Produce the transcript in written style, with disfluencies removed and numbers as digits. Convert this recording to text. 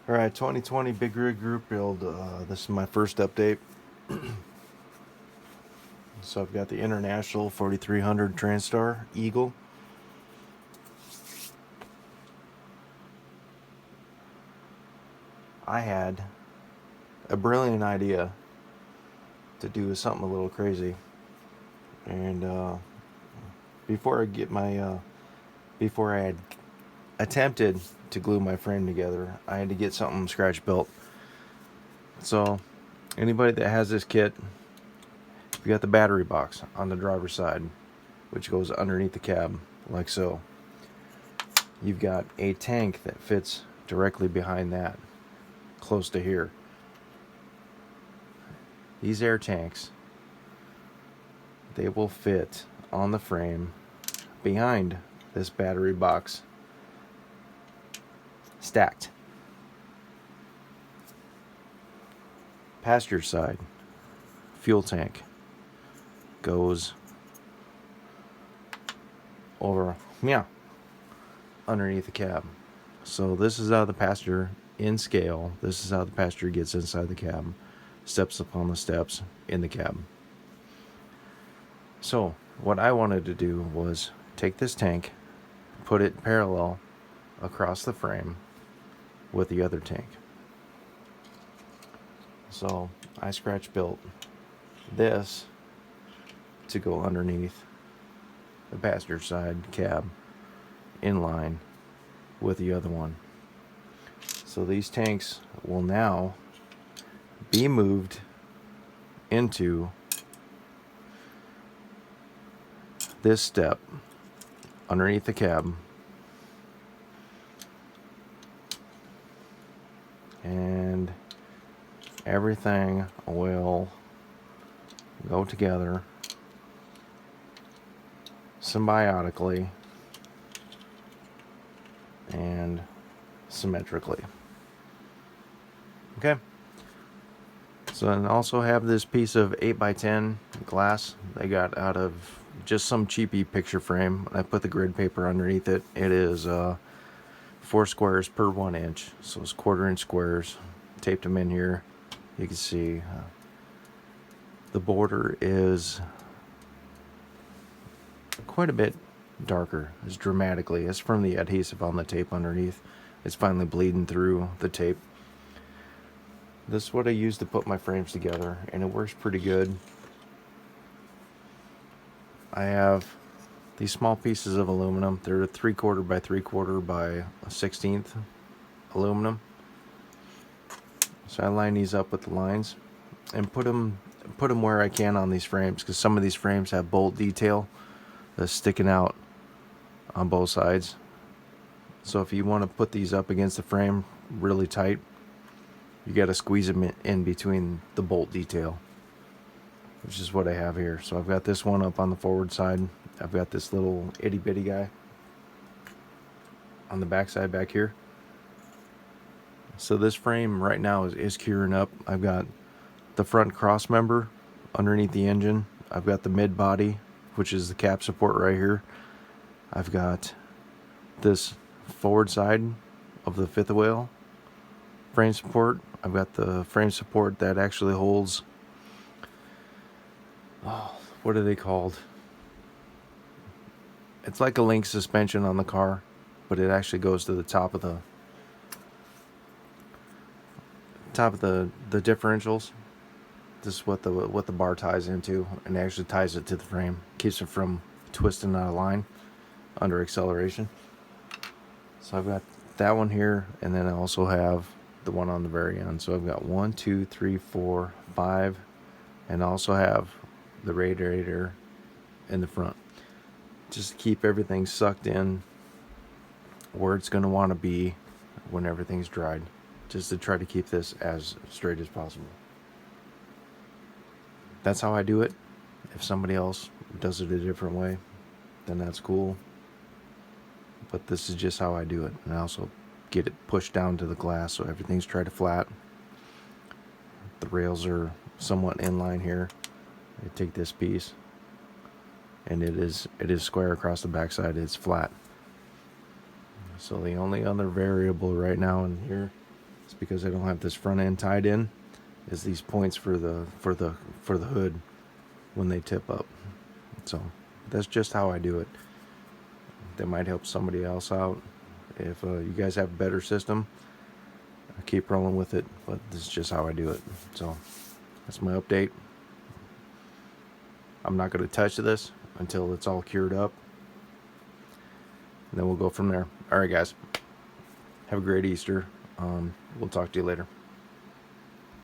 Alright, 2020 Big Rig Group build. This is my first update. So I've got the International 4300 Transtar Eagle. I had a brilliant idea to do something a little crazy. And before I had attempted to glue my frame together, I had to get something scratch built. So anybody that has this kit, you got the battery box on the driver's side, which goes underneath the cab, like so. You've got a tank that fits directly behind that, close to here. These air tanks, they will fit on the frame behind this battery box, stacked. Passenger side, fuel tank goes over, underneath the cab. So this is how the passenger, in scale, this is how the passenger gets inside the cab, steps upon the steps in the cab. So what I wanted to do was take this tank, put it parallel across the frame with the other tank. So I scratch built this to go underneath the passenger side cab in line with the other one. So these tanks will now be moved into this step underneath the cab, and everything will go together symbiotically and symmetrically. Okay. So I also have this piece of 8x10 glass I got out of just some cheapy picture frame. I put the grid paper underneath it. It is 4 squares per 1 inch, so it's 1/4 inch squares. Taped them in here. You can see the border is quite a bit darker. It's dramatically. It's from the adhesive on the tape underneath. It's finally bleeding through the tape. This is what I use to put my frames together, and it works pretty good. I have these small pieces of aluminum. They're 3/4 by 3/4 by 1/16 aluminum. So I line these up with the lines and put them where I can on these frames, because some of these frames have bolt detail that's sticking out on both sides. So if you want to put these up against the frame really tight, you got to squeeze them in between the bolt detail, which is what I have here. So I've got this one up on the forward side. I've got this little itty bitty guy on the back side back here. So this frame right now is curing up. I've got the front cross member underneath the engine. I've got the mid body, which is the cap support right here. I've got this forward side of the fifth wheel frame support. I've got the frame support that actually holds, what are they called? It's like a link suspension on the car, but it actually goes to the top of the differentials. This is what the bar ties into, and it actually ties it to the frame, keeps it from twisting out of line under acceleration. So I've got that one here, and then I also have the one on the very end. So I've got 1, 2, 3, 4, 5, and I also have the radiator in the front, just to keep everything sucked in where it's going to want to be when everything's dried, just to try to keep this as straight as possible. That's how I do it. If somebody else does it a different way, then that's cool. But this is just how I do it. And I also get it pushed down to the glass so everything's tried to flat. The rails are somewhat in line here. I take this piece, and it is square across the backside. It's flat. So the only other variable right now in here It's because I don't have this front end tied in. Is these points for the hood when they tip up. So that's just how I do it. That might help somebody else out. If you guys have a better system, keep rolling with it. But this is just how I do it. So that's my update. I'm not going to touch this until it's all cured up. And then we'll go from there. All right, guys. Have a great Easter. We'll talk to you later.